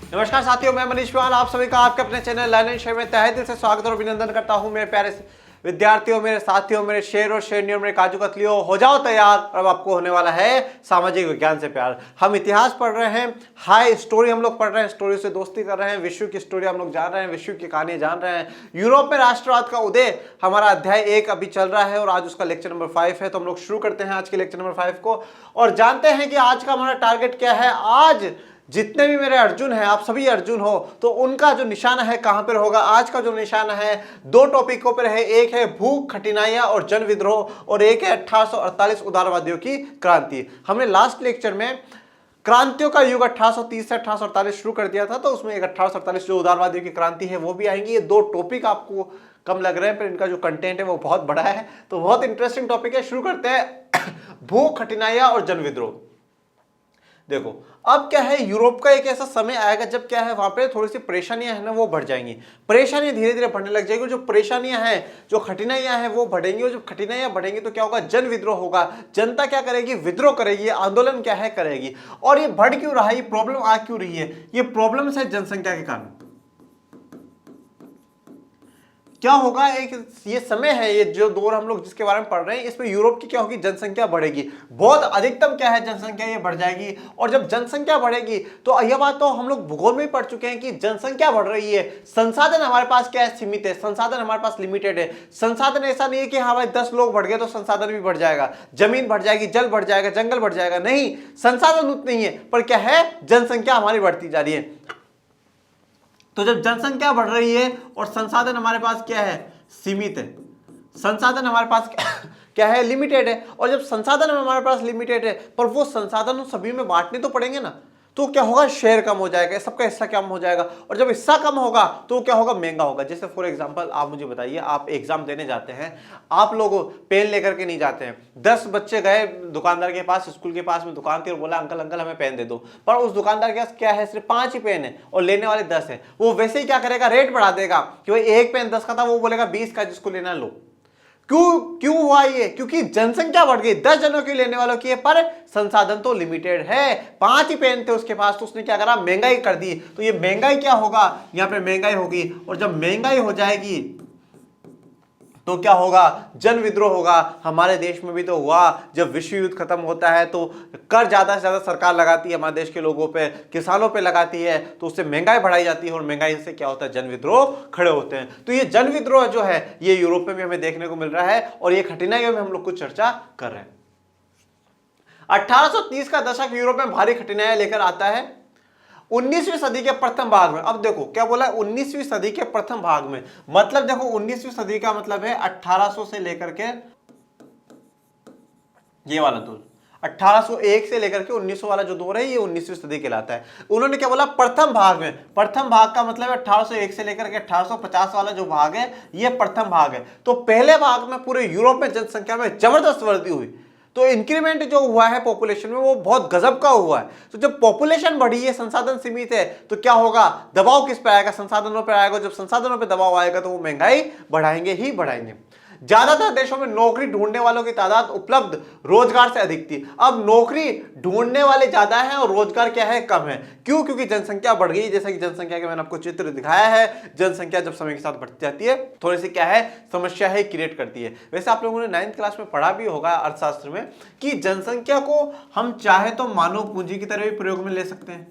नमस्कार साथियों, मैं मनीष पाल आप सभी का आपके अपने चैनल लर्न एंड शेयर में तहे दिल से स्वागत और अभिनंदन करता हूं। मेरे प्यारे विद्यार्थियों, मेरे साथियों, मेरे शेर और शेरनियों, मेरे काजू कतलियों, हो जाओ तैयार। अब आपको होने वाला है सामाजिक विज्ञान से प्यार। हम इतिहास पढ़ रहे हैं, हाई स्टोरी हम लोग पढ़ रहे हैं, स्टोरी से दोस्ती कर रहे हैं, विश्व की स्टोरी हम लोग जान रहे हैं, विश्व की कहानियां जान रहे हैं। यूरोप में राष्ट्रवाद का उदय हमारा अध्याय 1 अभी चल रहा है और आज उसका लेक्चर नंबर 5 है। तो हम लोग शुरू करते हैं आज के लेक्चर नंबर 5 को और जानते हैं कि आज का हमारा टारगेट क्या है। आज जितने भी मेरे अर्जुन हैं, आप सभी अर्जुन हो, तो उनका जो निशाना है कहां पर होगा। आज का जो निशाना है दो टॉपिकों पर है, एक है भूख खटिनाइयां और जन विद्रोह और एक है 1848 उदारवादियों की क्रांति। हमने लास्ट लेक्चर में क्रांतियों का युग 1830 से 1848 शुरू कर दिया था, तो उसमें एक 1848 जो उदारवादियों की क्रांति है वो भी आएंगी। ये दो टॉपिक आपको कम लग रहे हैं पर इनका जो कंटेंट है वो बहुत बड़ा है, तो बहुत इंटरेस्टिंग टॉपिक है। शुरू करते हैं भूख खटिनाइयां और जन विद्रोह। देखो अब क्या है, यूरोप का एक ऐसा समय आएगा जब क्या है वहां पे थोड़ी सी परेशानियां है ना वो बढ़ जाएंगी। परेशानियां धीरे धीरे बढ़ने लग जाएगी। जो परेशानियां हैं, जो कठिनाइयां हैं वो बढ़ेंगी और जब कठिनाइयां बढ़ेंगी तो क्या होगा, जन विद्रोह होगा। जनता क्या करेगी, विद्रोह करेगी, आंदोलन क्या है करेगी। और ये बढ़ क्यों रहा है, ये प्रॉब्लम आ क्यों रही है, ये प्रॉब्लम है जनसंख्या के कारण। क्या होगा, एक ये समय है, ये जो दौर हम लोग जिसके बारे में पढ़ रहे हैं, इसमें यूरोप की क्या होगी, जनसंख्या बढ़ेगी। बहुत अधिकतम क्या है, जनसंख्या ये बढ़ जाएगी। और जब जनसंख्या बढ़ेगी तो यह बात तो हम लोग भूगोल में ही पढ़ चुके हैं कि जनसंख्या बढ़ रही है, संसाधन हमारे पास क्या है, सीमित है, संसाधन हमारे पास लिमिटेड है। संसाधन ऐसा नहीं है कि हाँ भाई 10 लोग बढ़ गए तो संसाधन भी बढ़ जाएगा, जमीन बढ़ जाएगी, जल बढ़ जाएगा, जंगल बढ़ जाएगा, नहीं, संसाधन उतने ही है, पर क्या है, जनसंख्या हमारी बढ़ती जा रही है। तो जब जनसंख्या बढ़ रही है और संसाधन हमारे पास क्या है, सीमित है, संसाधन हमारे पास क्या है, लिमिटेड है। और जब संसाधन हमारे पास लिमिटेड है पर वो संसाधन सभी में बांटने तो पड़ेंगे ना, तो क्या होगा, शेयर कम हो जाएगा, सबका हिस्सा कम हो जाएगा। और जब हिस्सा कम होगा तो क्या होगा, महंगा होगा। जैसे फॉर एग्जांपल आप मुझे बताइए, आप एग्जाम देने जाते हैं, आप लोग पेन लेकर के नहीं जाते हैं। 10 बच्चे गए दुकानदार के पास, स्कूल के पास में दुकान थी और बोला अंकल अंकल हमें पेन दे दो, पर उस दुकानदार के पास क्या है, सिर्फ 5 ही पेन है और लेने वाले 10 है। वो वैसे ही क्या करेगा, रेट बढ़ा देगा कि भाई एक पेन 10 का था, वो बोलेगा 20 का, जिसको लेना लो। क्यों हुआ ये, क्योंकि जनसंख्या बढ़ गई, 10 जनों की लेने वालों की है, पर संसाधन तो लिमिटेड है। 5 ही पेन थे उसके पास, तो उसने क्या करा, महंगाई कर दी। तो ये महंगाई क्या होगा, यहां पे महंगाई होगी। और जब महंगाई हो जाएगी तो क्या होगा, जन विद्रोह होगा। हमारे देश में भी तो हुआ, जब विश्व युद्ध खत्म होता है तो कर ज्यादा से ज्यादा सरकार लगाती है हमारे देश के लोगों पे, किसानों पे लगाती है, तो उससे महंगाई बढ़ाई जाती है और महंगाई से क्या होता है, जन विद्रोह खड़े होते हैं। तो ये जन विद्रोह जो है ये यूरोप में भी हमें देखने को मिल रहा है और ये कठिनाइयों में हम लोग कुछ चर्चा कर रहे हैं। 1830 का दशक यूरोप में भारी कठिनाइयां लेकर आता है। 19वीं सदी के प्रथम भाग में, अब देखो क्या बोला, 19वीं सदी के प्रथम भाग में, मतलब देखो 19वीं सदी का मतलब है 1800 से लेकर के ये वाला दौर, 1801 से लेकर के 1900 वाला जो दौर है ये 19वीं सदी कहलाता है। उन्होंने क्या बोला, प्रथम भाग में, प्रथम भाग का मतलब 1801 से लेकर के 1850 वाला जो भाग है ये प्रथम भाग है। तो पहले भाग में पूरे यूरोप में जनसंख्या में जबरदस्त वृद्धि हुई, तो इंक्रीमेंट जो हुआ है पॉपुलेशन में वो बहुत गजब का हुआ है। तो जब पॉपुलेशन बढ़ी है, संसाधन सीमित है, तो क्या होगा, दबाव किस पे आएगा, संसाधनों पे आएगा। जब संसाधनों पे दबाव आएगा तो वो महंगाई बढ़ाएंगे ही बढ़ाएंगे। ज्यादातर देशों में नौकरी ढूंढने वालों की तादाद उपलब्ध रोजगार से अधिक थी। अब नौकरी ढूंढने वाले ज्यादा हैं और रोजगार क्या है, कम है। क्यों, क्योंकि जनसंख्या बढ़ गई। जैसे कि जनसंख्या के मैंने आपको चित्र दिखाया है, जनसंख्या जब समय के साथ बढ़ती जाती है थोड़ी सी क्या है, समस्या है, क्रिएट करती है। वैसे आप लोगों ने 9th क्लास में पढ़ा भी होगा अर्थशास्त्र में कि जनसंख्या को हम चाहे तो मानव पूंजी की तरह भी प्रयोग में ले सकते हैं।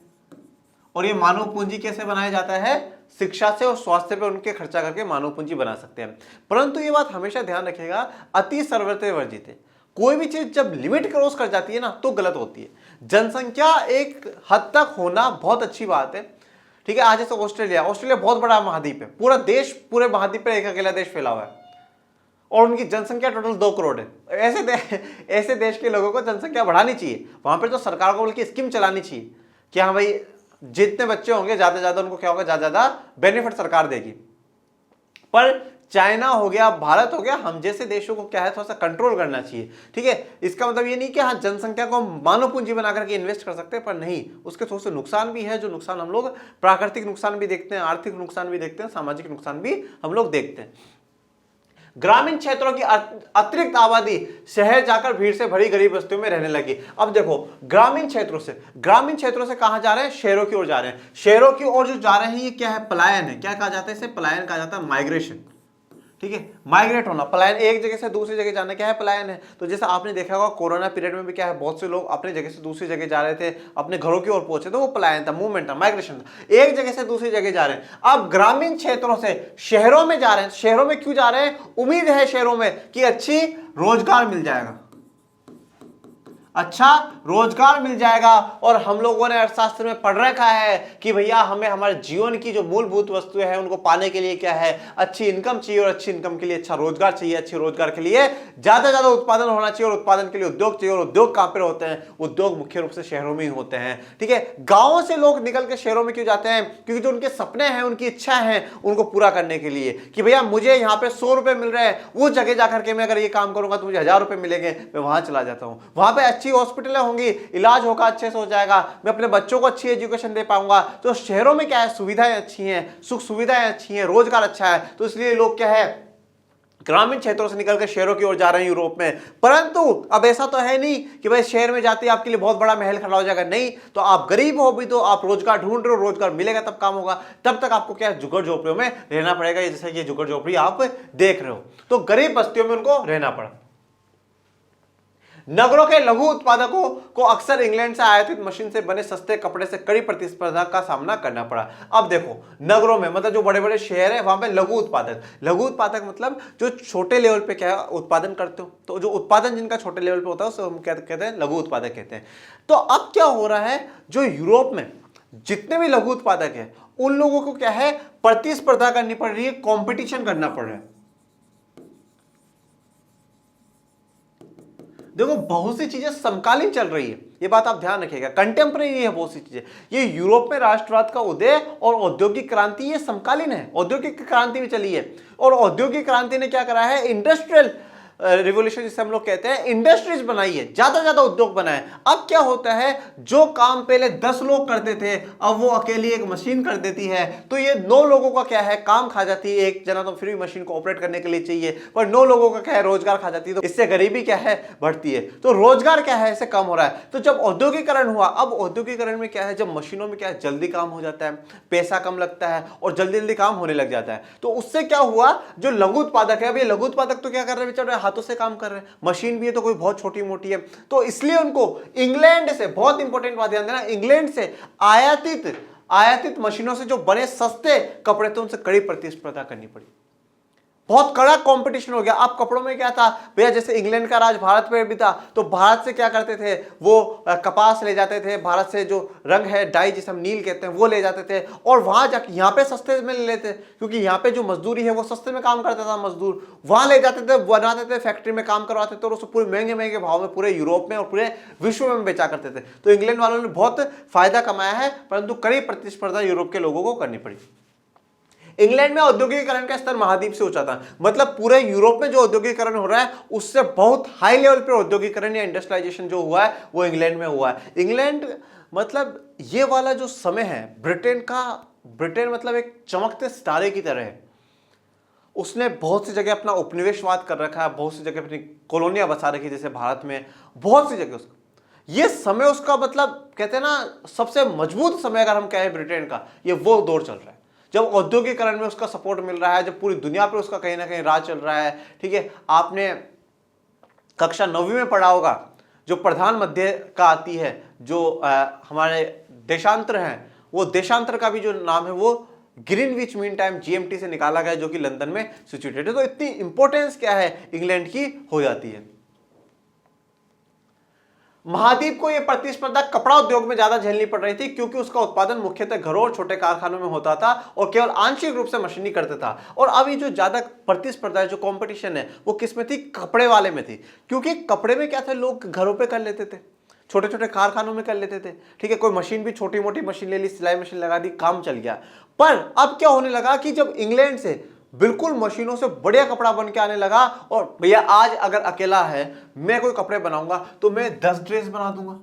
और ये मानव पूंजी कैसे बनाया जाता है, शिक्षा से और स्वास्थ्य पे उनके खर्चा करके मानव पूंजी बना सकते हैं। परंतु ये बात हमेशा ध्यान रखिएगा, अति सर्वत्र वर्जित है। कोई भी चीज जब लिमिट क्रॉस कर जाती है ना तो गलत होती है। जनसंख्या एक हद तक होना बहुत अच्छी बात है, ठीक है। आज जैसे ऑस्ट्रेलिया बहुत बड़ा महाद्वीप है, पूरा देश, पूरे महाद्वीप पर एक अकेला देश फैला हुआ है और उनकी जनसंख्या टोटल 2 करोड़ है। ऐसे देश के लोगों को जनसंख्या बढ़ानी चाहिए। वहां पर तो सरकार को बल्कि स्कीम चलानी चाहिए कि हाँ भाई जितने बच्चे होंगे ज्यादा से ज्यादा उनको क्या होगा, ज्यादा ज्यादा बेनिफिट सरकार देगी। पर चाइना हो गया, भारत हो गया, हम जैसे देशों को क्या है, थोड़ा सा कंट्रोल करना चाहिए, ठीक है। इसका मतलब ये नहीं कि हाँ जनसंख्या को मानव पूंजी बना करके इन्वेस्ट कर सकते हैं, पर नहीं, उसके थोड़े से नुकसान भी है। जो नुकसान हम लोग प्राकृतिक नुकसान भी देखते हैं, आर्थिक नुकसान भी देखते हैं, सामाजिक नुकसान भी हम लोग देखते हैं। ग्रामीण क्षेत्रों की अतिरिक्त आबादी शहर जाकर भीड़ से भरी गरीब बस्तियों में रहने लगी। अब देखो, ग्रामीण क्षेत्रों से कहां जा रहे हैं? शहरों की ओर जा रहे हैं। शहरों की ओर जो जा रहे हैं ये क्या है? पलायन है। क्या कहा जाता है इसे? पलायन कहा जाता है, माइग्रेशन। ठीक है, माइग्रेट होना, पलायन, एक जगह से दूसरी जगह जाना क्या है? पलायन है। तो जैसे आपने देखा होगा कोरोना पीरियड में भी क्या है, बहुत से लोग अपने जगह से दूसरी जगह जा रहे थे, अपने घरों की ओर पहुंचे, तो वो पलायन था, मूवमेंट था, माइग्रेशन था, एक जगह से दूसरी जगह जा रहे हैं। अब ग्रामीण क्षेत्रों से शहरों में जा रहे हैं। शहरों में क्यों जा रहे हैं? उम्मीद है शहरों में कि अच्छी रोजगार मिल जाएगा, अच्छा रोजगार मिल जाएगा। और हम लोगों ने अर्थशास्त्र में पढ़ रखा है कि भैया हमें हमारे जीवन की जो मूलभूत वस्तुएं हैं उनको पाने के लिए क्या है? अच्छी इनकम चाहिए, और अच्छी इनकम के लिए अच्छा रोजगार चाहिए, अच्छे रोजगार के लिए ज्यादा उत्पादन होना चाहिए, और उत्पादन के लिए उद्योग चाहिए। और उद्योग कहां पर होते हैं? उद्योग मुख्य रूप से शहरों में ही होते हैं। ठीक है, गांवों से लोग निकल के शहरों में क्यों जाते हैं? क्योंकि जो उनके सपने हैं, उनकी इच्छा है, उनको पूरा करने के लिए कि भैया मुझे यहाँ पे 100 रुपए मिल रहे हैं, उस जगह जाकर के मैं अगर ये काम करूंगा तो मुझे 1000 रुपए मिलेंगे, मैं वहां चला जाता हूं। वहां पे अच्छी हॉस्पिटलें होंगी, इलाज होगा, अच्छे से हो जाएगा, मैं अपने बच्चों को अच्छी एजुकेशन दे पाऊंगा। तो शहरों में क्या है? सुविधाएं अच्छी हैं, सुख सुविधाएं अच्छी हैं, रोजगार अच्छा है। तो इसलिए लोग क्या है? ग्रामीण क्षेत्रों से निकलकर शहरों की ओर जा रहे हैं यूरोप में। परंतु अब ऐसा तो है नहीं कि भाई शहर में जाते ही आपके लिए बहुत बड़ा महल खड़ा हो जाएगा, नहीं। तो आप गरीब हो भी तो आप रोजगार ढूंढ रहे हो, रोजगार मिलेगा तब काम होगा। तब तक आपको क्या जुगड़ झोपड़ियों में रहना पड़ेगा, जैसे कि जुगड़ झोपड़ी आप देख रहे हो। तो गरीब बस्तियों में उनको रहना पड़ा। नगरों के लघु उत्पादकों को अक्सर इंग्लैंड से आयातित मशीन से बने सस्ते कपड़े से कड़ी प्रतिस्पर्धा का सामना करना पड़ा। अब देखो, नगरों में मतलब जो बड़े बड़े शहर है वहां पे लघु उत्पादक मतलब जो छोटे लेवल पे क्या उत्पादन करते हो, तो जो उत्पादन जिनका छोटे लेवल पे होता है उसे हम क्या कहते हैं? लघु उत्पादक कहते हैं। तो अब क्या हो रहा है, जो यूरोप में जितने भी लघु उत्पादक है उन लोगों को क्या है? प्रतिस्पर्धा करनी पड़ रही है, कॉम्पिटिशन करना पड़ रहा है। देखो, बहुत सी चीजें समकालीन चल रही है, ये बात आप ध्यान रखिएगा, कंटेम्परेरी है बहुत सी चीजें। ये यूरोप में राष्ट्रवाद का उदय और औद्योगिक क्रांति, ये समकालीन है। औद्योगिक क्रांति भी चली है, और औद्योगिक क्रांति ने क्या करा है? इंडस्ट्रियल रिवोल्यूशन जिसे हम लोग कहते हैं, इंडस्ट्रीज बनाई है, ज्यादा उद्योग बनाए। अब क्या होता है, जो काम पहले 10 लोग करते थे अब वो अकेली एक मशीन कर देती है। तो ये 9 लोगों का क्या है? काम खा जाती है। एक जना तो फिर भी मशीन को ऑपरेट करने के लिए चाहिए, पर 9 लोगों का क्या है? रोजगार खा जाती है। तो इससे गरीबी क्या है? बढ़ती है। तो रोजगार क्या है? इससे कम हो रहा है। तो जब औद्योगिकरण हुआ, अब औद्योगिकरण में क्या है? जब मशीनों में क्या है? जल्दी काम हो जाता है, पैसा कम लगता है, और जल्दी काम होने लग जाता है। तो उससे क्या हुआ, जो लघु उत्पादक है, अब ये लघु उत्पादक तो क्या कर रहे हैं बेचारे? हाथों से काम कर रहे हैं, मशीन भी है तो कोई बहुत छोटी मोटी है। तो इसलिए उनको इंग्लैंड से, बहुत इंपॉर्टेंट बात ध्यान देना, इंग्लैंड से आयातित मशीनों से जो बने सस्ते कपड़े थे उनसे कड़ी प्रतिस्पर्धा करनी पड़ी। बहुत कड़ा कंपटीशन हो गया। अब कपड़ों में क्या था भैया? जैसे इंग्लैंड का राज भारत पे भी था, तो भारत से क्या करते थे? वो कपास ले जाते थे, भारत से जो रंग है, डाई जिसे हम नील कहते हैं, वो ले जाते थे, और वहां जाके यहाँ पे सस्ते में ले लेते, क्योंकि यहाँ पे जो मजदूरी है वो सस्ते में काम करता था मजदूर। वहां ले जाते थे, बनाते थे, फैक्ट्री में काम करवाते थे, और उसको पूरे महंगे भाव में पूरे यूरोप में और पूरे विश्व में बेचा करते थे। तो इंग्लैंड वालों ने बहुत फायदा कमाया है, परंतु कड़ी प्रतिस्पर्धा यूरोप के लोगों को करनी पड़ी। इंग्लैंड में औद्योगिकरण का स्तर महाद्वीप से ऊंचा था, मतलब पूरे यूरोप में जो औद्योगिकरण हो रहा है उससे बहुत हाई लेवल पे औद्योगिकरण या इंडस्ट्रियलाइजेशन जो हुआ है वो इंग्लैंड में हुआ है। इंग्लैंड मतलब ये वाला जो समय है ब्रिटेन मतलब एक चमकते सितारे की तरह है। उसने बहुत सी जगह अपना उपनिवेशवाद कर रखा है, बहुत सी जगह अपनी कॉलोनियां बसा रखी, जैसे भारत में बहुत सी जगह। उसका ये समय, उसका मतलब कहते हैं ना सबसे मजबूत समय अगर हम कहें ब्रिटेन का, ये वो दौर चल रहा है जब औद्योगिकरण में उसका सपोर्ट मिल रहा है, जब पूरी दुनिया पे उसका कहीं ना कहीं राज चल रहा है। ठीक है, आपने कक्षा 9वीं में पढ़ा होगा, जो प्रधान मध्य का आती है, जो हमारे देशांतर हैं, वो देशांतर का भी जो नाम है वो ग्रीनविच मीन टाइम GMT से निकाला गया, जो कि लंदन में सिचुएटेड है। तो इतनी इंपॉर्टेंस क्या है इंग्लैंड की हो जाती है। महाद्वीप को यह प्रतिस्पर्धा कपड़ा उद्योग में ज्यादा झेलनी पड़ रही थी, क्योंकि उसका उत्पादन मुख्यतः घरों और छोटे कारखानों में होता था और केवल आंशिक रूप से मशीनी करता था। और अब ये जो ज्यादा प्रतिस्पर्धा है, जो कंपटीशन है, वो किस में थी? कपड़े वाले में थी। क्योंकि कपड़े में क्या था, लोग घरों पे कर लेते थे, छोटे छोटे कारखानों में कर लेते थे। ठीक है, कोई मशीन भी छोटी मोटी मशीन ले ली, सिलाई मशीन लगा दी, काम चल गया। पर अब क्या होने लगा कि जब इंग्लैंड से बिल्कुल मशीनों से बढ़िया कपड़ा बन के आने लगा, और भैया आज अगर अकेला है, मैं कोई कपड़े बनाऊंगा तो मैं 10 ड्रेस बना दूंगा,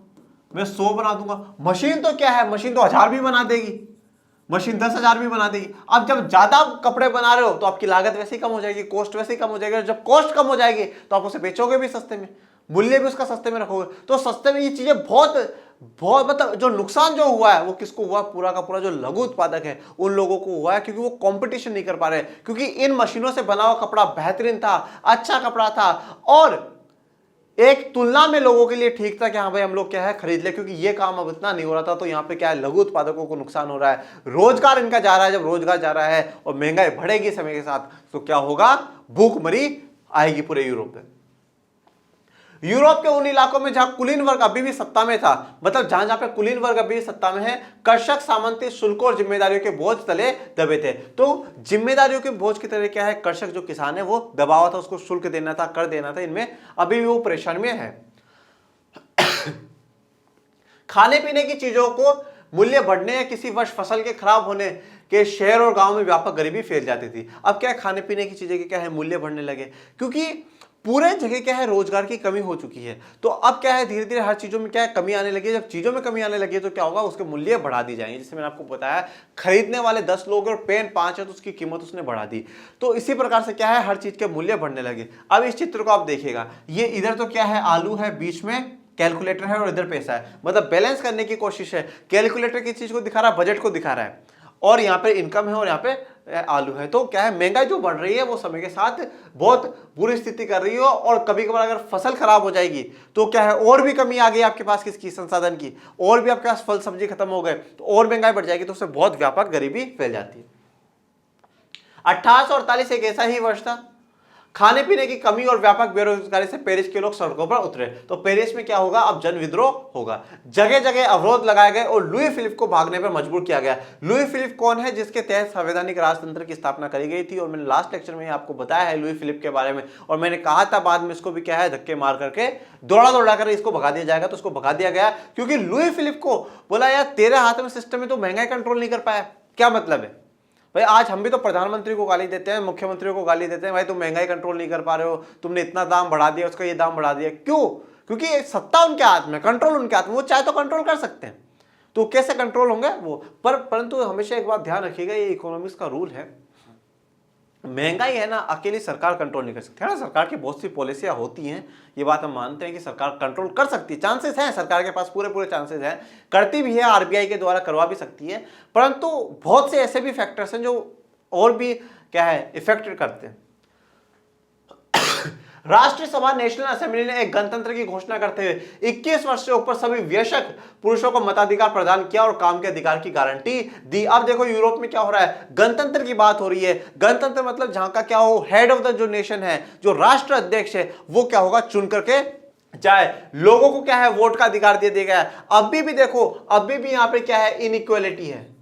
मैं 100 बना दूंगा। मशीन तो क्या है, मशीन तो 1000 भी बना देगी। मशीन 10,000 भी बना देगी। अब जब ज्यादा कपड़े बना रहे हो तो आपकी लागत वैसे ही कम हो जाएगी, कॉस्ट वैसे ही कम हो जाएगी, और जब कॉस्ट कम हो जाएगी तो आप उसे बेचोगे भी सस्ते में, मूल्य भी उसका सस्ते में रखोगे। तो सस्ते में ये चीजें बहुत बहुत मतलब जो नुकसान जो हुआ है वो किसको हुआ, पूरा का पूरा जो लघु उत्पादक है उन लोगों को हुआ है, क्योंकि वो कंपटीशन नहीं कर पा रहे, क्योंकि इन मशीनों से बना हुआ कपड़ा बेहतरीन था, अच्छा कपड़ा था, और एक तुलना में लोगों के लिए ठीक था कि हाँ भाई हम लोग क्या है खरीद ले, क्योंकि ये काम अब इतना नहीं हो रहा था। तो यहाँ पे क्या है, लघु उत्पादकों को नुकसान हो रहा है, रोजगार इनका जा रहा है। जब रोजगार जा रहा है और महंगाई बढ़ेगी समय के साथ तो क्या होगा, भूखमरी आएगी पूरे यूरोप में। यूरोप के उन इलाकों में जहां कुलीन वर्ग अभी भी सत्ता में था, मतलब जहां जहां पे कुलीन वर्ग अभी सत्ता में है, कर्षक सामंती शुल्कों और जिम्मेदारियों के बोझ तले दबे थे। तो जिम्मेदारियों के बोझ की तरह क्या है, कर्षक जो किसान है वो दबा हुआ था, उसको शुल्क देना था, कर देना था, इनमें अभी भी वो परेशानी में है। खाने पीने की चीजों को मूल्य बढ़ने या किसी वर्ष फसल के खराब होने के शहर और गांव में व्यापक गरीबी फैल जाती थी। अब क्या है, खाने पीने की चीजें के क्या है मूल्य बढ़ने लगे, क्योंकि पूरे जगह क्या है रोजगार की कमी हो चुकी है। तो अब क्या है, धीरे धीरे हर चीजों में क्या है कमी आने लगी है। जब चीजों में कमी आने लगी है तो क्या होगा, उसके मूल्य बढ़ा दी जाएंगे। जैसे मैंने आपको बताया, खरीदने वाले 10 लोग और पेन 5 है तो उसकी कीमत उसने बढ़ा दी। तो इसी प्रकार से क्या है, हर चीज के मूल्य बढ़ने लगे। अब इस चित्र को आप देखिएगा, ये इधर तो क्या है, आलू है, बीच में कैलकुलेटर है और इधर पैसा है, मतलब बैलेंस करने की कोशिश है। कैलकुलेटर किस चीज को दिखा रहा है, बजट को दिखा रहा है, और यहाँ पे इनकम है और यहाँ पे आलू है। तो क्या है, महंगाई जो बढ़ रही है वो समय के साथ बहुत बुरी स्थिति कर रही है, और कभी कभार अगर फसल खराब हो जाएगी तो क्या है, और भी कमी आ गई आपके पास किसकी, संसाधन की, और भी आपके पास फल सब्जी खत्म हो गए तो और महंगाई बढ़ जाएगी, तो उससे बहुत व्यापक गरीबी फैल जाती है। 1848 एक ऐसा ही वर्ष था, खाने पीने की कमी और व्यापक बेरोजगारी से पेरिस के लोग सड़कों पर उतरे। तो पेरिस में क्या होगा, अब जन विद्रोह होगा, जगह जगह अवरोध लगाए गए और लुई फिलिप को भागने पर मजबूर किया गया। लुई फिलिप कौन है, जिसके तहत संवैधानिक राजतंत्र की स्थापना करी गई थी, और मैंने लास्ट लेक्चर में आपको बताया है लुई फिलिप के बारे में, और मैंने कहा था बाद में इसको भी क्या है धक्के मार करके दौड़ा दौड़ा कर इसको भगा दिया जाएगा। तो उसको भगा दिया गया क्योंकि लुई फिलिप को बोला यार तेरे हाथ में सिस्टम है तो महंगाई कंट्रोल नहीं कर पाया, क्या मतलब है भाई। आज हम भी तो प्रधानमंत्री को गाली देते हैं, मुख्यमंत्री को गाली देते हैं, भाई तुम महंगाई कंट्रोल नहीं कर पा रहे हो, तुमने इतना दाम बढ़ा दिया, उसका ये दाम बढ़ा दिया, क्यों, क्योंकि सत्ता उनके हाथ में, कंट्रोल उनके हाथ में, वो चाहे तो कंट्रोल कर सकते हैं। तो कैसे कंट्रोल होंगे वो, परंतु हमेशा एक बात ध्यान रखिएगा, ये इकोनॉमिक्स का रूल है, महंगाई है ना अकेली सरकार कंट्रोल नहीं कर सकती है ना। सरकार की बहुत सी पॉलिसियां होती हैं, ये बात हम मानते हैं कि सरकार कंट्रोल कर सकती है, चांसेस हैं, सरकार के पास पूरे पूरे चांसेस हैं, करती भी है, आरबीआई के द्वारा करवा भी सकती है, परंतु बहुत से ऐसे भी फैक्टर्स हैं जो और भी क्या है इफेक्ट करते हैं। राष्ट्रीय सभा नेशनल असेंबली ने एक गणतंत्र की घोषणा करते हुए 21 वर्ष से ऊपर सभी वयस्क पुरुषों को मताधिकार प्रदान किया और काम के अधिकार की गारंटी दी। अब देखो यूरोप में क्या हो रहा है, गणतंत्र की बात हो रही है। गणतंत्र मतलब जहां का क्या हो, हेड ऑफ द जो नेशन है, जो राष्ट्र अध्यक्ष है, वो क्या होगा, चुन करके जाए, लोगों को क्या है वोट का अधिकार दे दिया गया है। अभी भी देखो, अभी भी यहां पे क्या है, इनइक्वालिटी है,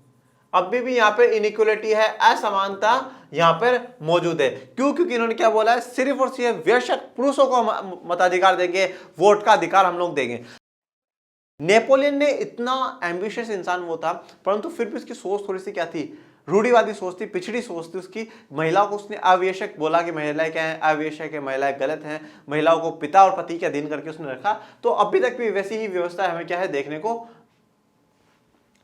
अभी भी यहां पे इनइक्वालिटी है, असमानता यहां पर मौजूद है। क्यों, क्योंकि इन्होंने क्या बोला है, सिर्फ और सिर्फ वयस्क पुरुषों को मताधिकार देंगे, वोट का अधिकार हम लोग देंगे। नेपोलियन ने इतना एम्बिशियस इंसान वो था, परंतु फिर भी उसकी सोच थोड़ी सी क्या थी, रूढ़िवादी सोच थी, पिछड़ी सोच थी उसकी। महिलाओं को उसने आवश्यक बोला कि महिलाएं क्या है, आवश्यक है, महिलाएं गलत हैं, महिलाओं को पिता और पति के अधीन करके उसने रखा। तो अभी तक भी वैसी ही व्यवस्था हमें क्या है देखने को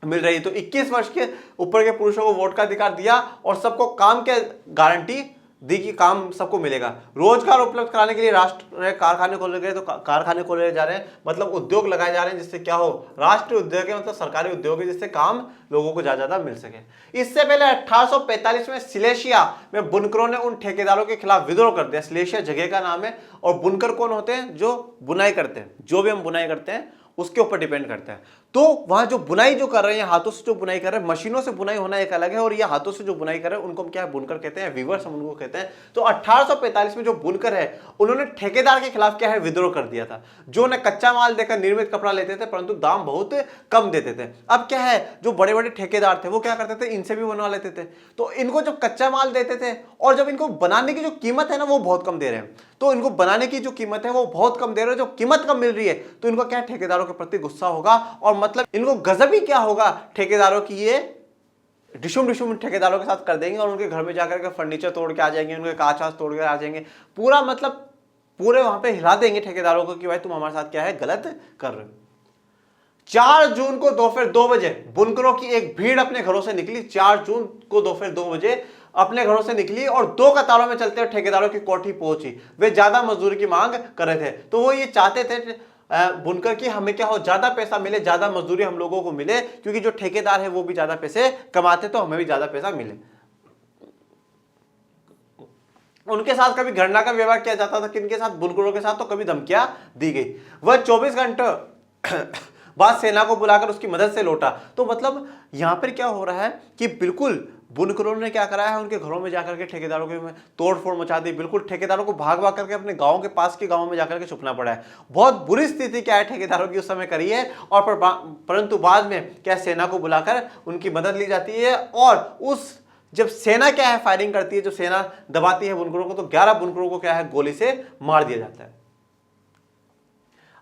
मिल रही है। तो 21 वर्ष के ऊपर के पुरुषों को वोट का अधिकार दिया और सबको काम के गारंटी दी कि काम सबको मिलेगा। रोजगार उपलब्ध कराने के लिए राष्ट्र कारखाने खोले गए, तो कारखाने खोले जा रहे हैं, मतलब उद्योग लगाए जा रहे हैं, जिससे क्या हो, राष्ट्रीय उद्योग है, मतलब सरकारी उद्योग है, जिससे काम लोगों को ज्यादा मिल सके। इससे पहले 1845 में सिलेशिया में बुनकरों ने उन ठेकेदारों के खिलाफ विद्रोह कर दिया। सिलेशिया जगह का नाम है, और बुनकर कौन होते हैं, जो बुनाई करते हैं, जो भी हम बुनाई करते हैं उसके ऊपर डिपेंड करता है। तो वहां जो बुनाई जो कर रहे हैं, हाथों से जो बुनाई कर रहे हैं, मशीनों से बुनाई होना एक अलग है, और ये हाथों से जो बुनाई कर रहे हैं उनको हम क्या है, बुनकर कहते हैं, वीवर्स हम उनको कहते हैं। तो 1845 में जो बुनकर है उन्होंने ठेकेदार के खिलाफ क्या है विद्रोह कर दिया था, जो उन्हें कच्चा माल देकर निर्मित कपड़ा लेते थे परंतु दाम बहुत कम देते थे। अब क्या है, जो बड़े बड़े ठेकेदार थे वो क्या करते थे, इनसे भी बनवा लेते थे। तो इनको जब कच्चा माल देते थे और जब इनको बनाने की जो कीमत है ना वो बहुत कम दे रहे हैं, तो इनको बनाने की जो कीमत है वो बहुत कम दे रहे हैं, जो कीमत कम मिल रही है, तो इनको क्या ठेकेदारों के प्रति गुस्सा होगा, और मतलब इनको गजब ही क्या होगा ठेकेदारों की, ये डिशुम ठेकेदारों के साथ कर देंगे, और उनके घर में जाकर के फर्नीचर तोड़ के आ जाएंगे, उनके कांच वाच तोड़ के आ जाएंगे, पूरा मतलब पूरे वहां पे हिला देंगे ठेकेदारों को कि भाई तुम हमारे साथ क्या है गलत कर रहे हो। 4 जून को दोपहर 2 बजे बुनकरों की एक भीड़ अपने घरों से निकली। 4 जून को दोपहर 2 बजे अपने घरों से निकली और 2 कतारों में चलते हुए ठेकेदारों की कोठी पहुंची। वे ज्यादा मजदूरी की मांग कर रहे थे। तो वो ये चाहते थे बुनकर की हमें क्या हो, ज्यादा पैसा मिले, ज्यादा मजदूरी हम लोगों को मिले, क्योंकि जो ठेकेदार है वो भी ज्यादा पैसे कमाते तो हमें भी ज्यादा पैसा मिले। उनके साथ कभी घृणा का व्यवहार किया जाता था, किनके साथ, बुनकरों के साथ, तो कभी धमकियां दी गई। वह 24 घंटे बाद सेना को बुलाकर उसकी मदद से लौटा। तो मतलब यहां पर क्या हो रहा है कि बिल्कुल बुनकरों ने क्या कराया है, उनके घरों में जाकर के ठेकेदारों के में तोड़फोड़ मचा दी। बिल्कुल ठेकेदारों को भाग भाग करके अपने गांव के पास के गांव में जाकर के छुपना पड़ा है। बहुत बुरी स्थिति क्या है ठेकेदारों की उस समय करी है। और परंतु बाद में क्या सेना को बुलाकर उनकी मदद ली जाती है। और उस जब सेना क्या है फायरिंग करती है, जब सेना दबाती है बुनकरों को, तो 11 बुनकरों को क्या है गोली से मार दिया जाता है।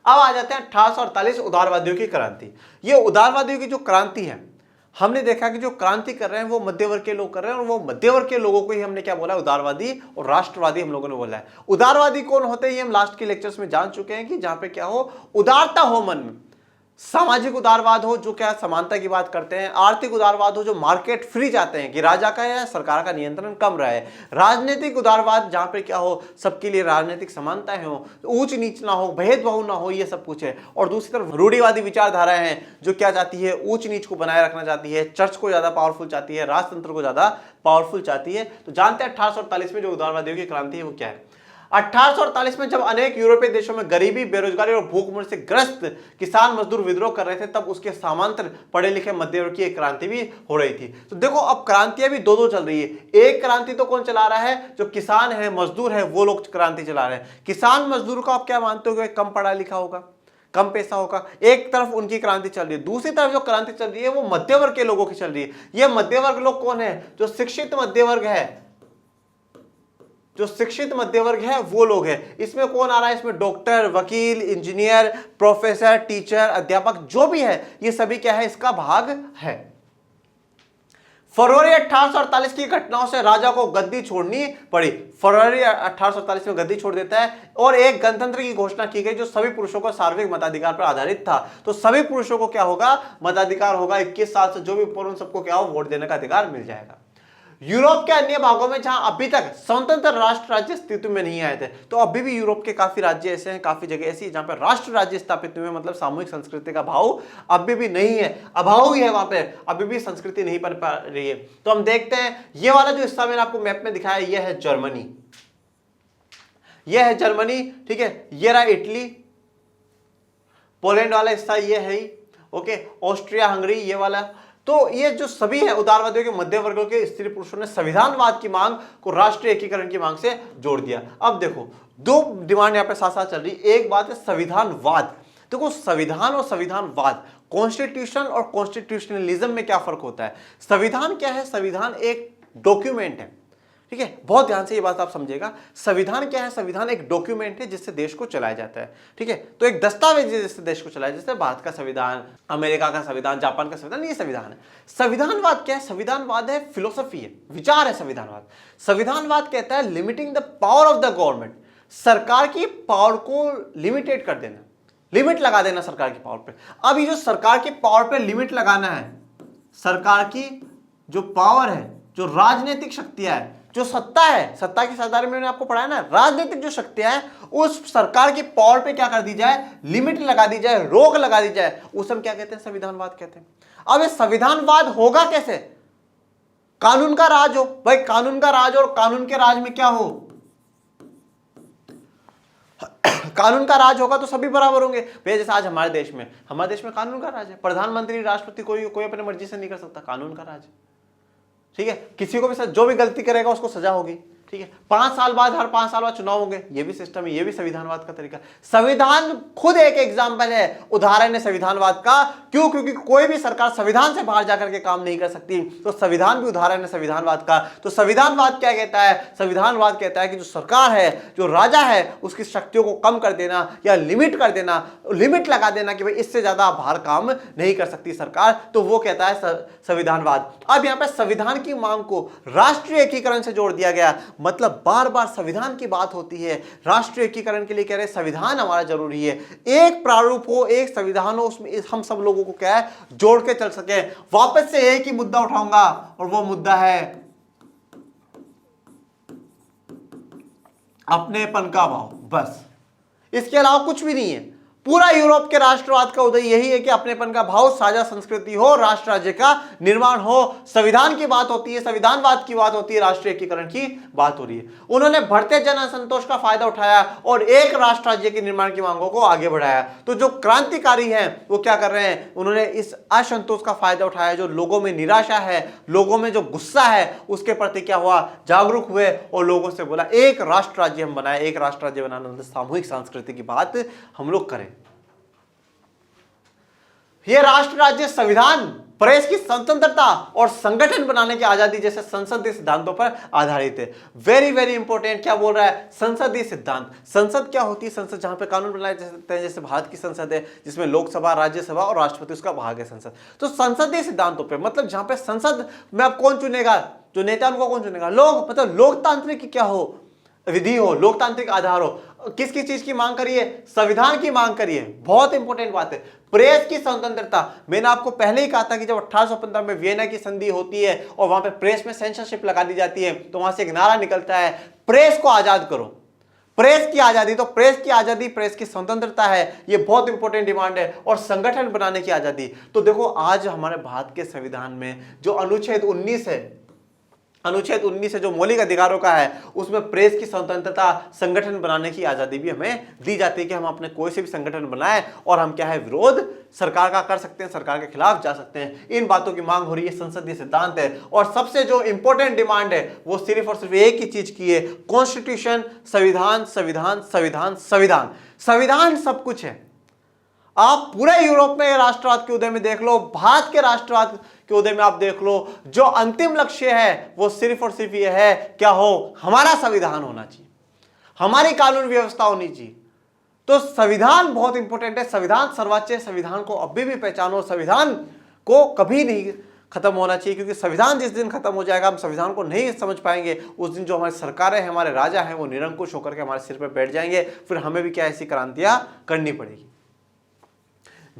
अब आ जाते हैं 1848 उदारवादियों की क्रांति। ये उदारवादियों की जो क्रांति है, हमने देखा कि जो क्रांति कर रहे हैं वो मध्य वर्ग के लोग कर रहे हैं, और वो मध्य वर्ग के लोगों को ही हमने क्या बोला, उदारवादी और राष्ट्रवादी हम लोगों ने बोला है। उदारवादी कौन होते हैं ये हम लास्ट के लेक्चर्स में जान चुके हैं कि जहां पे क्या हो, उदारता हो मन में। सामाजिक उदारवाद हो जो क्या समानता की बात करते हैं, आर्थिक उदारवाद हो जो मार्केट फ्री चाहते हैं कि राजा का या सरकार का नियंत्रण कम रहे, राजनीतिक उदारवाद जहां पे क्या हो सबके लिए राजनीतिक समानताएं हो, ऊंच नीच ना हो, भेदभाव ना हो, ये सब कुछ है। और दूसरी तरफ रूढ़िवादी विचारधाराएं हैं जो क्या चाहती है, ऊंच नीच को बनाए रखना चाहती है, चर्च को ज्यादा पावरफुल चाहती है, राजतंत्र को ज्यादा पावरफुल चाहती है। तो जानते हैं 1848 में जो उदारवादियों की क्रांति है वो क्या है। 1848 में जब अनेक यूरोपीय देशों में गरीबी, बेरोजगारी और भूखमरी से ग्रस्त किसान मजदूर विद्रोह कर रहे थे, तब उसके समांतर पढ़े लिखे मध्य वर्ग की एक क्रांति भी हो रही थी। तो देखो अब क्रांतियां भी दो चल रही है। एक क्रांति तो कौन चला रहा है, जो किसान है, मजदूर है, वो लोग क्रांति चला रहे हैं। किसान मजदूर को आप क्या मानते हो, कम पढ़ा लिखा होगा, कम पैसा होगा। एक तरफ उनकी क्रांति चल रही है, दूसरी तरफ जो क्रांति चल रही है वो मध्य वर्ग के लोगों की चल रही है। ये मध्य वर्ग लोग कौन है, जो शिक्षित मध्य वर्ग है, जो शिक्षित मध्य वर्ग है वो लोग हैं। इसमें कौन आ रहा है, इसमें डॉक्टर, वकील, इंजीनियर, प्रोफेसर, टीचर, अध्यापक जो भी है, ये सभी क्या है, इसका भाग है। फरवरी 1848 की घटनाओं से राजा को गद्दी छोड़नी पड़ी। फरवरी 1848 में गद्दी छोड़ देता है और एक गणतंत्र की घोषणा की गई जो सभी पुरुषों को सार्वजनिक मताधिकार पर आधारित था। तो सभी पुरुषों को क्या होगा, मताधिकार होगा। 21 साल से जो भी ऊपर उन सबको क्या हो, वोट देने का अधिकार मिल जाएगा। यूरोप के अन्य भागों में जहां अभी तक स्वतंत्र राष्ट्र राज्य अस्तित्व में नहीं आए थे, तो अभी भी यूरोप के काफी राज्य ऐसे हैं, काफी जगह ऐसी जहां पर राष्ट्र राज्य स्थापित हुए, मतलब सामूहिक संस्कृति का भाव अभी भी नहीं है, अभाव ही है वहां पे, अभी भी संस्कृति नहीं बन पा रही है। तो हम देखते हैं ये वाला जो हिस्सा मैंने आपको मैप में दिखाया, यह है जर्मनी, यह है जर्मनी, ठीक है। ये रहा इटली, पोलैंड वाला हिस्सा ये है ही, ओके, ऑस्ट्रिया, हंगरी, ये वाला। तो ये जो सभी है उदारवादियों के, मध्य वर्गों के स्त्री पुरुषों ने संविधानवाद की मांग को राष्ट्रीय एकीकरण की मांग से जोड़ दिया। अब देखो दो डिमांड यहां पे साथ साथ चल रही। एक बात है संविधानवाद। देखो संविधान और संविधानवाद, कॉन्स्टिट्यूशन और कॉन्स्टिट्यूशनलिज्म में क्या फर्क होता है। संविधान क्या है, संविधान एक डॉक्यूमेंट है, ठीक है, बहुत ध्यान से ये बात आप समझिएगा। संविधान क्या है, संविधान एक डॉक्यूमेंट है जिससे देश को चलाया जाता है, ठीक है। तो एक दस्तावेज है जिससे देश को चलाया, जैसे भारत का संविधान, अमेरिका का संविधान, जापान का संविधान, ये संविधान है। संविधानवाद क्या है, संविधानवाद है फिलोसफी है, विचार है संविधानवाद। संविधानवाद कहता है limiting the power of the government, सरकार की पावर को लिमिटेड कर देना, लिमिट लगा देना सरकार की पावर पे। अब ये जो सरकार की पावर पे लिमिट लगाना है, सरकार की जो पावर है, जो राजनीतिक शक्तियां है, जो सत्ता है, सत्ता की सरदारी में मैंने आपको पढ़ाया ना, राजनीतिक जो शक्तियां हैं उस सरकार की पावर पे क्या कर दी जाए, लिमिट लगा दी जाए, रोक लगा दी जाए, उस हम क्या कहते हैं, संविधानवाद कहते हैं। अब ये संविधानवाद होगा कैसे, कानून का राज हो भाई, कानून का राज, और कानून के राज में क्या हो, कानून का राज होगा तो सभी बराबर होंगे भैया। जैसे आज हमारे देश में कानून का राज है, प्रधानमंत्री, राष्ट्रपति कोई अपने मर्जी से नहीं कर सकता, कानून का राज, ठीक है। किसी को भी जो भी गलती करेगा उसको सजा होगी, ठीक है। 5 साल बाद, हर 5 साल बाद चुनाव होंगे, ये भी सिस्टम है, ये भी संविधानवाद का तरीका। संविधान खुद एक एग्जाम्पल है, उदाहरण है संविधानवाद का। क्यों, क्योंकि कोई भी सरकार संविधान से बाहर जाकर के काम नहीं कर सकती, तो संविधान भी उदाहरण है संविधानवाद का। तो संविधानवाद क्या कहता है, संविधानवाद कहता है कि जो सरकार है, जो राजा है, उसकी शक्तियों को कम कर देना या लिमिट कर देना, लिमिट लगा देना कि भाई इससे ज्यादा बाहर काम नहीं कर सकती सरकार, तो वो कहता है संविधानवाद। अब यहाँ पे संविधान की मांग को राष्ट्रीय एकीकरण से जोड़ दिया गया, मतलब बार बार संविधान की बात होती है, राष्ट्रीय एकीकरण के लिए कह रहे हैं संविधान हमारा जरूरी है, एक प्रारूप हो, एक संविधान हो, उसमें हम सब लोगों को क्या है जोड़ के चल सके। वापस से एक ही मुद्दा उठाऊंगा और वो मुद्दा है अपनेपन का भाव, बस, इसके अलावा कुछ भी नहीं है। पूरा यूरोप के राष्ट्रवाद का उदय यही है कि अपनेपन का भाव, साझा संस्कृति हो, राष्ट्र राज्य का निर्माण हो, संविधान की बात होती है, संविधानवाद की बात होती है, राष्ट्रीय एकीकरण की बात हो रही है। उन्होंने बढ़ते जन असंतोष का फायदा उठाया और एक राष्ट्र राज्य के निर्माण की मांगों को आगे बढ़ाया। तो जो क्रांतिकारी हैं वो क्या कर रहे हैं, उन्होंने इस असंतोष का फायदा उठाया, जो लोगों में निराशा है, लोगों में जो गुस्सा है, उसके प्रति क्या हुआ, जागरूक हुए और लोगों से बोला एक राष्ट्र राज्य हम बनाए। एक राष्ट्र राज्य बनाना मतलब सामूहिक संस्कृति की बात हम लोग करें। यह राष्ट्र राज्य संविधान, प्रेस की स्वतंत्रता और संगठन बनाने की आजादी जैसे संसदीय सिद्धांतों पर आधारित है। वेरी वेरी इंपॉर्टेंट, क्या बोल रहा है, संसदीय सिद्धांत। संसद क्या होती है, संसद जहां पे कानून बनाए जाते हैं, जैसे भारत की संसद है जिसमें लोकसभा, राज्यसभा और राष्ट्रपति उसका भाग है संसद। तो संसदीय सिद्धांतों पर मतलब जहां पे संसद में अब कौन चुनेगा, जो नेता उनको कौन चुनेगा, लोग, मतलब लोकतांत्रिक क्या हो, विधि हो, लोकतांत्रिक आधार हो। किस किस चीज की मांग करिए, संविधान की मांग करिए। बहुत इंपॉर्टेंट बात है, प्रेस की स्वतंत्रता। मैंने आपको पहले ही कहा था कि जब 1815 में वियना की संधि होती है और वहां पे प्रेस में सेंसरशिप लगा दी जाती है, तो वहां से एक नारा निकलता है, प्रेस को आजाद करो, प्रेस की आजादी। तो प्रेस की आजादी, प्रेस की स्वतंत्रता है, ये बहुत इंपॉर्टेंट डिमांड है। और संगठन बनाने की आजादी। तो देखो आज हमारे भारत के संविधान में जो अनुच्छेद 19 है, अनुच्छेद 19 से जो मौलिक अधिकारों का है, उसमें प्रेस की स्वतंत्रता, संगठन बनाने की आजादी भी हमें दी जाती है कि हम अपने कोई से भी संगठन बनाएं और हम क्या है विरोध सरकार का कर सकते हैं, सरकार के खिलाफ जा सकते हैं। इन बातों की मांग हो रही है, संसदीय सिद्धांत है। और सबसे जो इंपॉर्टेंट डिमांड है वो सिर्फ और सिर्फ एक ही चीज की है, कॉन्स्टिट्यूशन, संविधान, संविधान, संविधान, संविधान। संविधान सब कुछ है। आप पूरे यूरोप में राष्ट्रवाद के उदय में देख लो, भारत के राष्ट्रवाद के उदय में आप देख लो, जो अंतिम लक्ष्य है वो सिर्फ और सिर्फ ये है, क्या हो, हमारा संविधान होना चाहिए, हमारी कानून व्यवस्था होनी चाहिए। तो संविधान बहुत इंपॉर्टेंट है, संविधान सर्वोच्च है, संविधान को अभी भी पहचानो, संविधान को कभी नहीं खत्म होना चाहिए, क्योंकि संविधान जिस दिन खत्म हो जाएगा, हम संविधान को नहीं समझ पाएंगे, उस दिन जो हमारी सरकारें हैं, हमारे राजा हैं, वो निरंकुश होकर के हमारे सिर पर बैठ जाएंगे, फिर हमें भी क्या ऐसी क्रांतियां करनी पड़ेगी।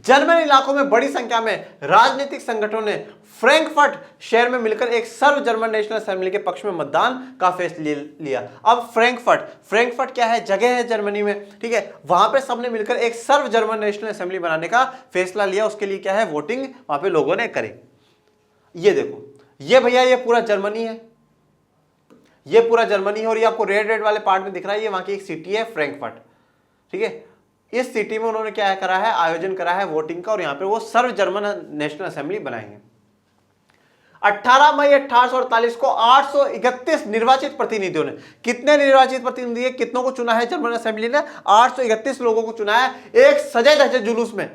जर्मन इलाकों में बड़ी संख्या में राजनीतिक संगठनों ने फ्रैंकफर्ट शहर में मिलकर एक सर्व जर्मन नेशनल असेंबली के पक्ष में मतदान का फैसला लिया। अब फ्रैंकफर्ट क्या है, जगह है जर्मनी में, ठीक है, वहां पे सबने मिलकर एक सर्व जर्मन नेशनल असेंबली बनाने का फैसला लिया। उसके लिए क्या है, वोटिंग वहां पे लोगों ने करी। ये देखो, ये भैया ये पूरा जर्मनी है, ये पूरा जर्मनी है, और ये आपको रेड वाले पार्ट में दिख रहा है, ये वहां की एक सिटी है फ्रैंकफर्ट, ठीक है। इस सिटी में उन्होंने क्या करा है, आयोजन करा है वोटिंग का, और यहां पे वो सर्व जर्मन नेशनल असेंबली बनाएंगे। 18 मई 1848 को 831 निर्वाचित प्रतिनिधियों ने, कितने निर्वाचित प्रतिनिधि है, कितनों को चुना है जर्मन असेंबली ने, 831 लोगों को चुना है, एक सजे धजे जुलूस में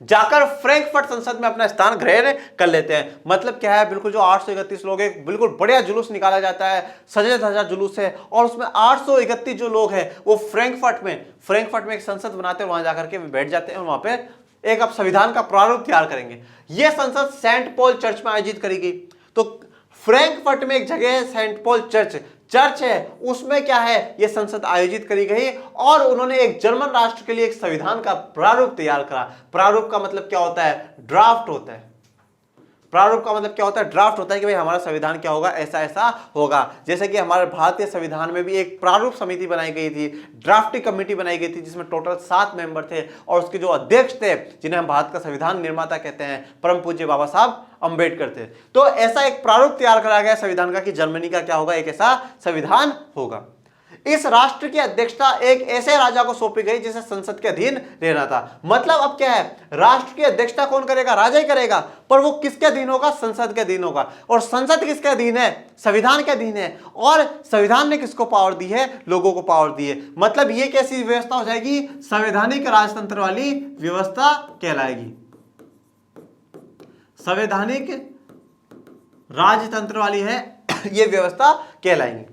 जाकर फ्रैंकफर्ट संसद में अपना स्थान ग्रहण कर लेते हैं। मतलब क्या है, बिल्कुल जो 831 लोग हैं, बिल्कुल बढ़िया जुलूस निकाला जाता है, सजा धजा जुलूस है, और उसमें 831 जो लोग हैं वो फ्रैंकफर्ट में एक संसद बनाते हैं, वहां जाकर के बैठ जाते हैं और वहां पे एक अब संविधान का प्रारूप तैयार करेंगे। यह संसद सेंट पॉल चर्च में आयोजित करी गई। तो फ्रैंकफर्ट में एक जगह है सेंट पॉल चर्च है, उसमें क्या है, यह संसद आयोजित करी गई और उन्होंने एक जर्मन राष्ट्र के लिए एक संविधान का प्रारूप तैयार करा। प्रारूप का मतलब क्या होता है, ड्राफ्ट होता है। प्रारूप का मतलब क्या होता है, ड्राफ्ट होता है कि भाई हमारा संविधान क्या होगा, ऐसा ऐसा होगा। जैसे कि हमारे भारतीय संविधान में भी एक प्रारूप समिति बनाई गई थी, ड्राफ्टिंग कमेटी बनाई गई थी, जिसमें टोटल 7 मेंबर थे, और उसके जो अध्यक्ष थे, जिन्हें हम भारत का संविधान निर्माता कहते हैं, परम पूज्य बाबा साहब अंबेडकर थे। तो ऐसा एक प्रारूप तैयार करा गया संविधान का कि जर्मनी का क्या होगा, एक ऐसा संविधान होगा। इस राष्ट्र की अध्यक्षता एक ऐसे राजा को सौंपी गई जिसे संसद के अधीन रहना था। मतलब अब क्या है, राष्ट्र की अध्यक्षता कौन करेगा, राजा ही करेगा, पर वो किसके अधीन होगा, संसद के अधीन होगा। और संसद किसके अधीन है, संविधान के अधीन है। और संविधान ने किसको पावर दी है, लोगों को पावर दी है। मतलब ये कैसी व्यवस्था हो जाएगी, संवैधानिक राजतंत्र वाली व्यवस्था कहलाएगी, संवैधानिक राजतंत्र वाली है ये व्यवस्था कहलाएगी।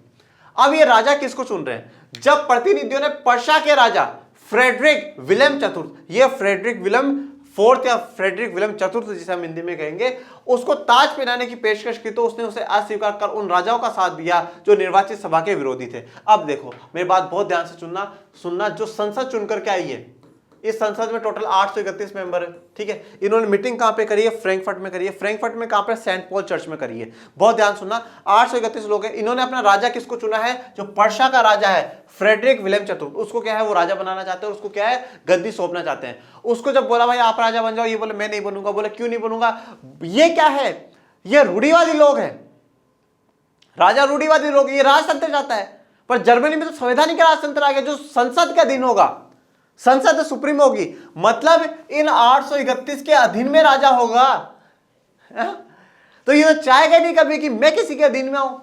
अब ये राजा किसको चुन रहे हैं, जब प्रतिनिधियों ने पर्शिया के राजा फ्रेडरिक विलेम चतुर्थ, ये फ्रेडरिक विलेम फोर्थ या फ्रेडरिक विलियम चतुर्थ जिसे हम हिंदी में कहेंगे, उसको ताज पहनाने की पेशकश की तो उसने उसे अस्वीकार कर उन राजाओं का साथ दिया जो निर्वाचित सभा के विरोधी थे। अब देखो मेरी बात बहुत ध्यान से सुनना, जो संसद चुनकर के आई है, इस संसद में टोटल 831 मेंबर है, ठीक है। इन्होंने मीटिंग कहां पे करी है? फ्रैंकफर्ट में करी है। फ्रैंकफर्ट में कहां पे? सेंट पॉल चर्च में करी है। बहुत ध्यान सुनना, 831 लोग हैं। इन्होंने अपना राजा किसको चुना है? जो पर्शिया का राजा है फ्रेडरिक विलियम चतुर्थ, उसको क्या है, वो राजा बनाना चाहते हैं, उसको क्या है, गद्दी सौंपना चाहते हैं। उसको जब बोला भाई आप राजा बन जाओ, ये बोले मैं नहीं बनूंगा। बोले क्यों नहीं बनूंगा? ये क्या है, ये रूढ़िवादी लोग हैं, राजा रूढ़िवादी लोग, ये राजतंत्र चाहता है। पर जर्मनी में तो संवैधानिक राजतंत्र आ गया, जो संसद के अधीन होगा, संसद सुप्रीम होगी, मतलब इन 831 के अधीन में राजा होगा। तो ये तो चाहेगा नहीं कभी कि मैं किसी के अधीन में हूं,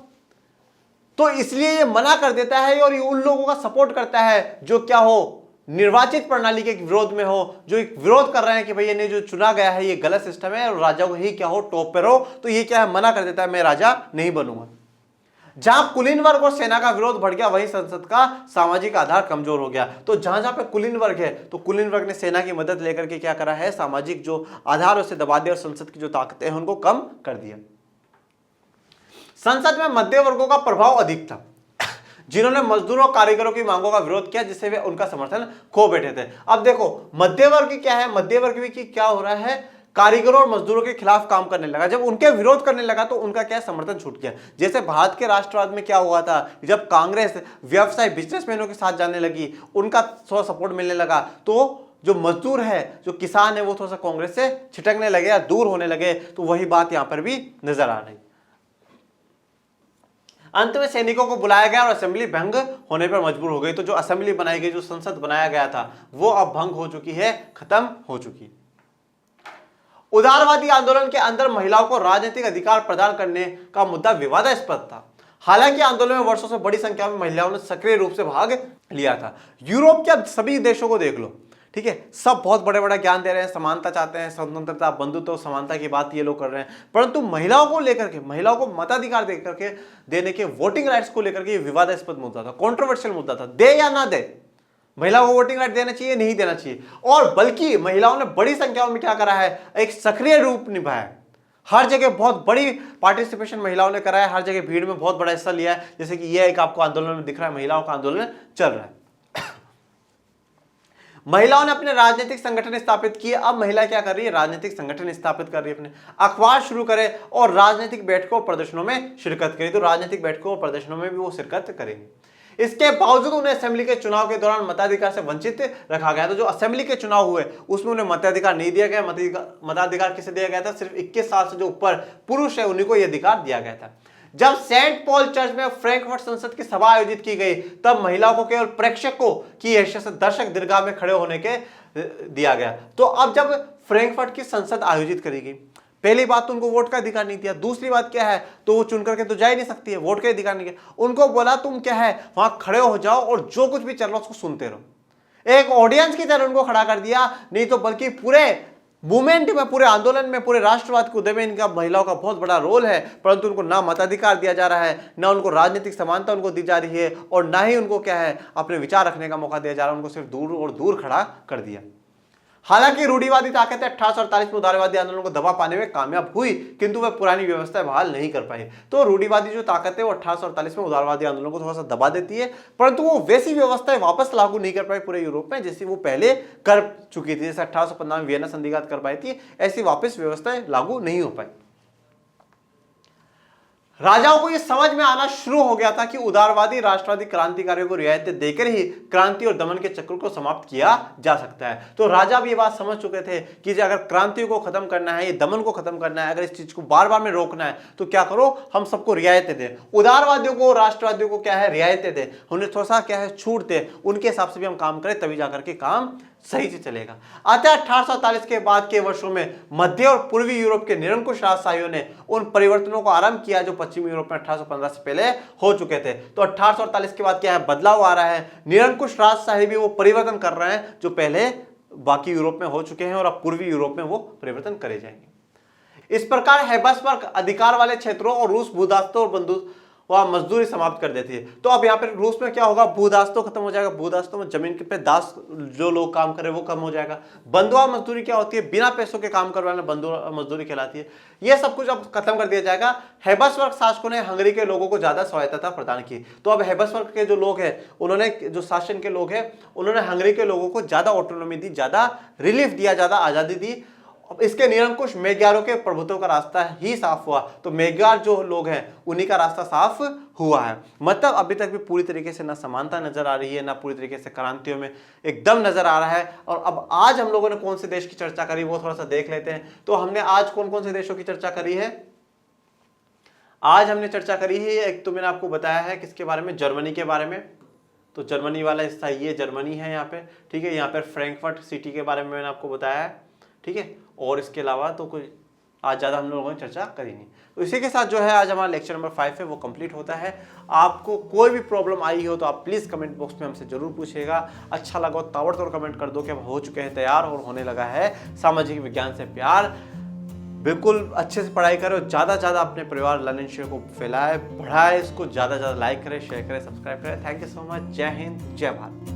तो इसलिए ये मना कर देता है और ये उन लोगों का सपोर्ट करता है जो क्या हो, निर्वाचित प्रणाली के विरोध में हो, जो एक विरोध कर रहे हैं कि भाई ये जो चुना गया है ये गलत सिस्टम है और राजा को ही क्या हो, टॉप पे रहो। तो ये क्या है, मना कर देता है, मैं राजा नहीं बनूंगा। जहां कुलीन वर्ग और सेना का विरोध बढ़ गया, वहीं संसद का सामाजिक आधार कमजोर हो गया। तो जहां जहां पे कुलीन वर्ग है, तो कुलीन वर्ग ने सेना की मदद लेकर के क्या करा है, सामाजिक जो आधार उसे दबा दिया और संसद की जो ताकतें हैं उनको कम कर दिया। संसद में मध्य वर्गों का प्रभाव अधिक था, जिन्होंने मजदूरों और कारीगरों की मांगों का विरोध किया, जिससे वे उनका समर्थन खो बैठे थे। अब देखो मध्य वर्ग क्या है, मध्य वर्ग भी क्या हो रहा है, कारीगरों और मजदूरों के खिलाफ काम करने लगा। जब उनके विरोध करने लगा तो उनका क्या समर्थन छूट गया। जैसे भारत के राष्ट्रवाद में क्या हुआ था, जब कांग्रेस व्यवसाय बिजनेसमैनों के साथ जाने लगी, उनका थोड़ा सपोर्ट मिलने लगा, तो जो मजदूर है, जो किसान है, वो थोड़ा सा कांग्रेस से छिटकने लगे या दूर होने लगे। तो वही बात यहां पर भी नजर आ रही। अंत में सैनिकों को बुलाया गया और असेंबली भंग होने पर मजबूर हो गई। तो जो असेंबली बनाई गई, जो संसद बनाया गया था, वो अब भंग हो चुकी है, खत्म हो चुकी। उदारवादी आंदोलन के अंदर महिलाओं को राजनीतिक अधिकार प्रदान करने का मुद्दा विवादास्पद था। हालांकि आंदोलन में वर्षों से बड़ी संख्या में महिलाओं ने सक्रिय रूप से भाग लिया था। यूरोप के सभी देशों को देख लो, ठीक है, सब बहुत बड़े बड़ा ज्ञान दे रहे हैं, समानता चाहते हैं, स्वतंत्रता, बंधुत्व, समानता की बात ये लोग कर रहे हैं, परंतु महिलाओं को लेकर के, महिलाओं को मताधिकार देकर के देने के, वोटिंग राइट्स को लेकर के विवादास्पद मुद्दा था, कंट्रोवर्शियल मुद्दा था। दे या ना दे, महिलाओं को वोटिंग राइट देना चाहिए, नहीं देना चाहिए। और बल्कि महिलाओं ने बड़ी संख्या में क्या करा है, एक सक्रिय रूप निभाया। हर जगह बहुत बड़ी पार्टिसिपेशन महिलाओं ने करा है, हर जगह भीड़ में बहुत बड़ा हिस्सा लिया है। जैसे कि ये एक आपको आंदोलन में दिख रहा है, महिलाओं का आंदोलन चल रहा है। महिलाओं ने अपने राजनीतिक संगठन स्थापित किए। अब महिला क्या कर रही है, राजनीतिक संगठन स्थापित कर रही है, अपने अखबार शुरू करे और राजनीतिक बैठकों और प्रदर्शनों में शिरकत करें। तो राजनीतिक बैठकों और प्रदर्शनों में भी वो शिरकत करेंगे। इसके बावजूद उन्हें असेंबली के चुनाव के दौरान मताधिकार से वंचित रखा गया। तो जो असेंबली के चुनाव हुए उसमें उन्हें मताधिकार नहीं दिया गया। मताधिकार किसे दिया गया था, सिर्फ 21 साल से जो ऊपर पुरुष है उन्हीं को यह अधिकार दिया गया था। जब सेंट पॉल चर्च में फ्रैंकफर्ट संसद की सभा आयोजित की गई, तब महिलाओं को केवल प्रेक्षकों की हैसियत से दर्शक दीर्घा में खड़े होने के दिया गया। तो अब जब फ्रैंकफर्ट की संसद आयोजित करी गई, पहली बात तो उनको वोट का अधिकार नहीं दिया। दूसरी बात क्या है, तो वो चुन करके तो जा ही नहीं सकती है, वोट का अधिकार नहीं दिया। उनको बोला तुम क्या है, वहां खड़े हो जाओ और जो कुछ भी चल रहा है उसको सुनते रहो। एक ऑडियंस की तरह उनको खड़ा कर दिया, नहीं तो बल्कि पूरे मूवमेंट में, पूरे आंदोलन में, पूरे राष्ट्रवाद के उदय में इनका महिलाओं का बहुत बड़ा रोल है। परंतु उनको ना मताधिकार दिया जा रहा है, ना उनको राजनीतिक समानता उनको दी जा रही है, और ना ही उनको क्या है अपने विचार रखने का मौका दिया जा रहा है। उनको सिर्फ दूर और दूर खड़ा कर दिया। हालांकि रूढ़िवादी ताकतें 1848 में उदारवादी आंदोलन को दबा पाने में कामयाब हुई, किंतु वह पुरानी व्यवस्था बहाल नहीं कर पाई। तो रूढ़िवादी जो ताकत है वो 1848 में उदारवादी आंदोलन को थोड़ा सा दबा देती है, परंतु वो वैसी व्यवस्थाएं वापस लागू नहीं कर पाई पूरे यूरोप में जैसी वो पहले कर चुकी थी। जैसे 1815 में वियना संधि कर पाई थी, ऐसी वापस व्यवस्थाएं लागू नहीं हो पाई। राजाओं को यह समझ में आना शुरू हो गया था कि उदारवादी राष्ट्रवादी क्रांतिकारियों को रियायतें देकर ही क्रांति और दमन के चक्र को समाप्त किया जा सकता है। तो राजा भी ये बात समझ चुके थे कि अगर क्रांति को खत्म करना है, ये दमन को खत्म करना है, अगर इस चीज को बार बार में रोकना है, तो क्या करो, हम सबको रियायतें दें। उदारवादियों को, राष्ट्रवादियों को क्या है, रियायतें दें, उन्हें थोड़ा सा क्या है, छूट दें, उनके हिसाब से भी हम काम करें, तभी जाकर के काम सही से चलेगा। अतः 1847 के बाद के वर्षों में मध्य और पूर्वी यूरोप के निरंकुश राजशाहियों ने उन परिवर्तनों को आरंभ किया जो पश्चिमी यूरोप में 1815 से पहले हो चुके थे। तो 1848 के बाद क्या है, बदलाव आ रहा है। निरंकुश राजशाही भी वो परिवर्तन कर रहे हैं जो पहले बाकी यूरोप में हो चुके हैं, और अब पूर्वी यूरोप में वो परिवर्तन करे जाएंगे। इस प्रकार हेबसबर्ग अधिकार वाले क्षेत्रों और रूस भूदास्तों वह मजदूरी समाप्त कर देती है। तो अब यहाँ पे रूस में क्या होगा, भूदासत्व खत्म हो जाएगा। भूदासत्व में जमीन पे दास जो लोग काम कर रहे हैं वो कम हो जाएगा। बंधुआ मजदूरी क्या होती है, बिना पैसों के काम करवाना बंधुआ मजदूरी कहलाती है। ये सब कुछ अब खत्म कर दिया जाएगा। हैबसबर्ग शासकों ने हंगरी के लोगों को ज्यादा स्वायत्तता प्रदान की। तो अब हैबसबर्ग के जो लोग हैं, उन्होंने जो शासन के लोग हैं, उन्होंने हंगरी के लोगों को ज्यादा ऑटोनॉमी दी, ज्यादा रिलीफ दिया, ज्यादा आजादी दी। अब इसके निरंकुश मेग्यारों के प्रभुत्व का रास्ता ही साफ हुआ। तो मेग्यार जो लोग हैं उन्हीं का रास्ता साफ हुआ है। मतलब अभी तक भी पूरी तरीके से ना समानता नजर आ रही है, ना पूरी तरीके से क्रांतियों में एकदम नजर आ रहा है। और अब आज हम लोगों ने कौन से देश की चर्चा करी वो थोड़ा सा देख लेते हैं। तो हमने आज कौन कौन से देशों की चर्चा करी है? आज हमने चर्चा करी है, एक तो मैंने आपको बताया है किसके बारे में, जर्मनी के बारे में। तो जर्मनी वाला हिस्सा ये जर्मनी है यहाँ पे, ठीक है। यहाँ पे फ्रैंकफर्ट सिटी के बारे में मैंने आपको बताया है, ठीक है। और इसके अलावा तो कोई आज ज़्यादा हम लोगों ने चर्चा करी नहीं। तो इसी के साथ जो है आज हमारा लेक्चर नंबर 5 है वो कंप्लीट होता है। आपको कोई भी प्रॉब्लम आई हो तो आप प्लीज़ कमेंट बॉक्स में हमसे जरूर पूछिएगा। अच्छा लगा तो ताबड़तोड़ कमेंट कर दो कि हम हो चुके हैं तैयार और होने लगा है सामाजिक विज्ञान से प्यार। बिल्कुल अच्छे से पढ़ाई करें और ज़्यादा से ज़्यादा अपने परिवार लर्निंग शेयर को फैलाए, बढ़ाए, इसको ज़्यादा से ज़्यादा लाइक करें, शेयर करें, सब्सक्राइब करें। Thank you so much. जय हिंद, जय भारत।